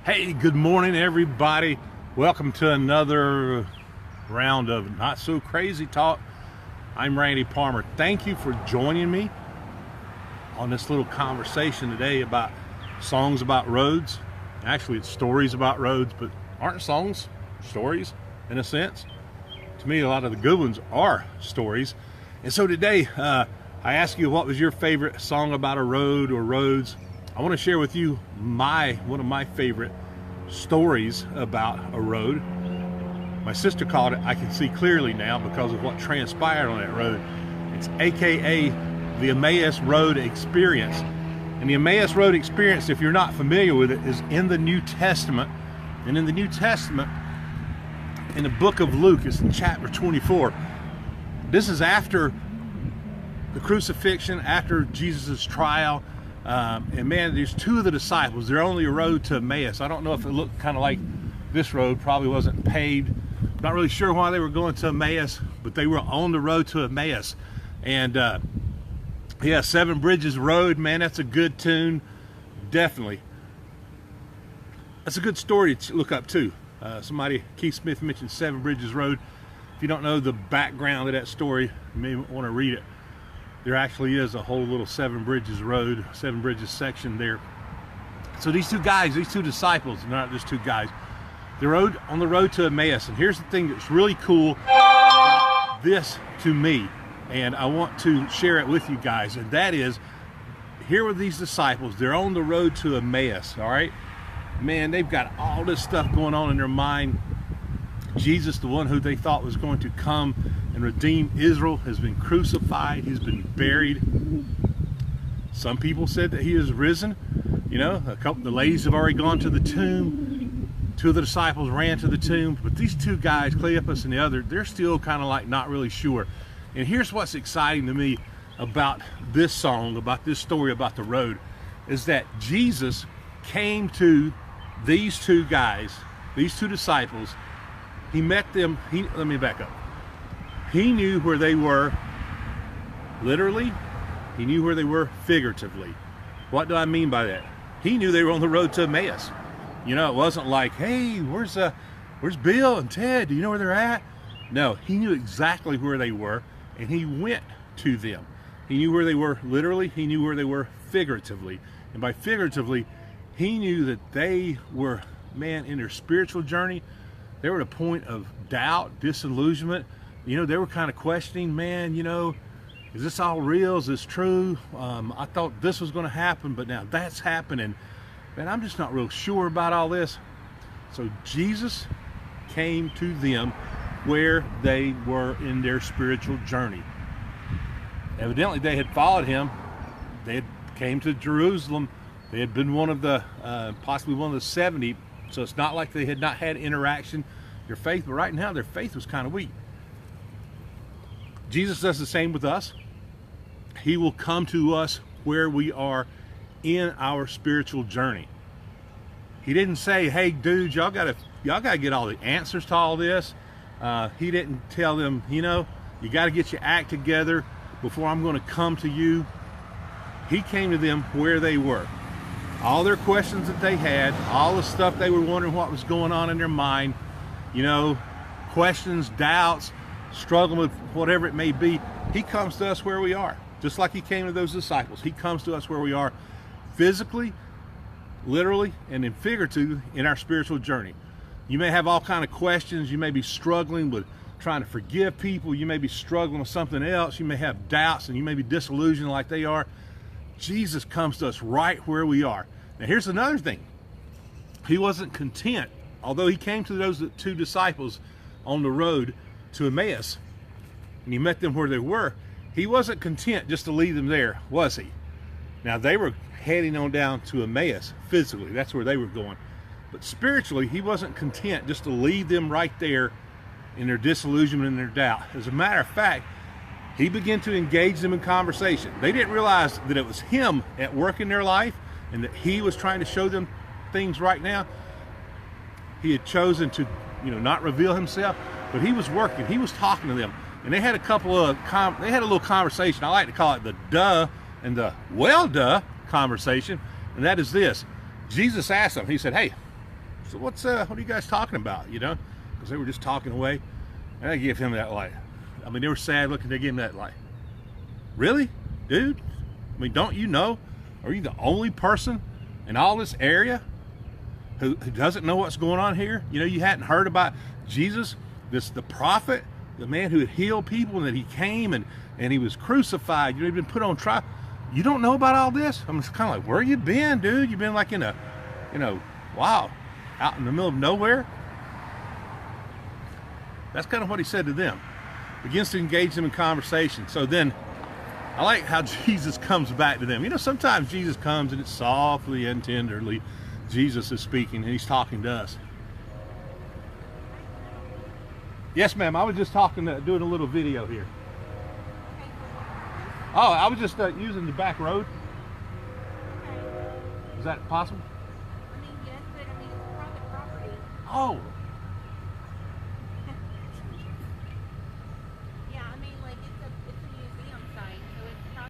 Hey, good morning, everybody. Welcome to another round of Not So Crazy Talk. I'm Randy Palmer. Thank you for joining me on this little conversation today about songs about roads. Actually, it's stories about roads, but aren't songs stories in a sense? To me, a lot of the good ones are stories. And so today, I asked you what was your favorite song about a road or roads. I want to share with you one of my favorite stories about a road. My sister called it I Can See Clearly Now because of what transpired on that road. It's AKA the Emmaus Road Experience. And the Emmaus Road Experience, if you're not familiar with it, is in the New Testament. And in the New Testament, in the book of Luke, it's in chapter 24. This is after the crucifixion, after Jesus' trial. And man, there's two of the disciples. They're on the road to Emmaus. I don't know if it looked kind of like this road. Probably wasn't paved. Not really sure why they were going to Emmaus, but they were on the road to Emmaus. And yeah, Seven Bridges Road, man, that's a good tune. Definitely. That's a good story to look up too. Keith Smith mentioned Seven Bridges Road. If you don't know the background of that story, you may want to read it. There actually is a whole little Seven Bridges Road, Seven Bridges section there. So these two guys, these two disciples, not just two guys, they're on the road to Emmaus. And here's the thing that's really cool about this to me, and I want to share it with you guys, and that is, here were these disciples. They're on the road to Emmaus, all right? Man, they've got all this stuff going on in their mind. Jesus, the one who they thought was going to come and redeem Israel, has been crucified. He's been buried. Some people said that he is risen. You know, the ladies have already gone to the tomb. Two of the disciples ran to the tomb. But these two guys, Cleopas and the other, they're still kind of like not really sure. And here's what's exciting to me about this song, about this story about the road, is that Jesus came to these two guys, these two disciples. He met them. Let me back up. He knew where they were literally. He knew where they were figuratively. What do I mean by that? He knew they were on the road to Emmaus. You know, it wasn't like, hey, where's Bill and Ted? Do you know where they're at? No, he knew exactly where they were, and he went to them. He knew where they were literally. He knew where they were figuratively. And by figuratively, he knew that they were, man, in their spiritual journey. They were at a point of doubt, disillusionment. You know, they were kind of questioning, man, you know, is this all real? Is this true? I thought this was going to happen, but now that's happening. Man, I'm just not real sure about all this. So Jesus came to them where they were in their spiritual journey. Evidently, they had followed him. They had came to Jerusalem. They had been one of the, possibly one of the 70. So it's not like they had not had interaction, their faith, but right now their faith was kind of weak. Jesus does the same with us. He will come to us where we are in our spiritual journey. He didn't say, hey dudes, y'all gotta get all the answers to all this. He didn't tell them, you know, you gotta get your act together before I'm gonna come to you. He came to them where they were. All their questions that they had, all the stuff they were wondering what was going on in their mind, you know, questions, doubts, struggling with whatever it may be. He comes to us where we are, just like he came to those disciples. He comes to us where we are physically, literally, and figuratively in our spiritual journey. You may have all kinds of questions. You may be struggling with trying to forgive people. You may be struggling with something else. You may have doubts, and you may be disillusioned like they are. Jesus comes to us right where we are. Now here's another thing. He wasn't content. Although he came to those two disciples on the road to Emmaus, and he met them where they were, he wasn't content just to leave them there, was he? Now they were heading on down to Emmaus physically. That's where they were going. But spiritually, he wasn't content just to leave them right there in their disillusionment and their doubt. As a matter of fact, he began to engage them in conversation. They didn't realize that it was him at work in their life and that he was trying to show them things right now. He had chosen to, you know, not reveal himself, but he was working. He was talking to them. And they had a little conversation. I like to call it the duh and the well duh conversation. And that is this. Jesus asked them, he said, hey, so what are you guys talking about? You know, because they were just talking away. And I give him that light. I mean, they were sad looking. They gave him that light. Really, dude? I mean, don't you know? Are you the only person in all this area who doesn't know what's going on here? You know, you hadn't heard about Jesus, the prophet, the man who had healed people, and that he came and he was crucified. You know, he'd been put on trial. You don't know about all this? I'm just kind of like, where you been, dude? You've been like in a, you know, wow, out in the middle of nowhere. That's kind of what he said to them. Begins to engage them in conversation. So then, I like how Jesus comes back to them. You know, sometimes Jesus comes and it's softly and tenderly. Jesus is speaking and he's talking to us. Yes, ma'am. I was just doing a little video here. Oh, I was just using the back road. Is that possible? I mean, yes, but I mean, it's private property. Oh.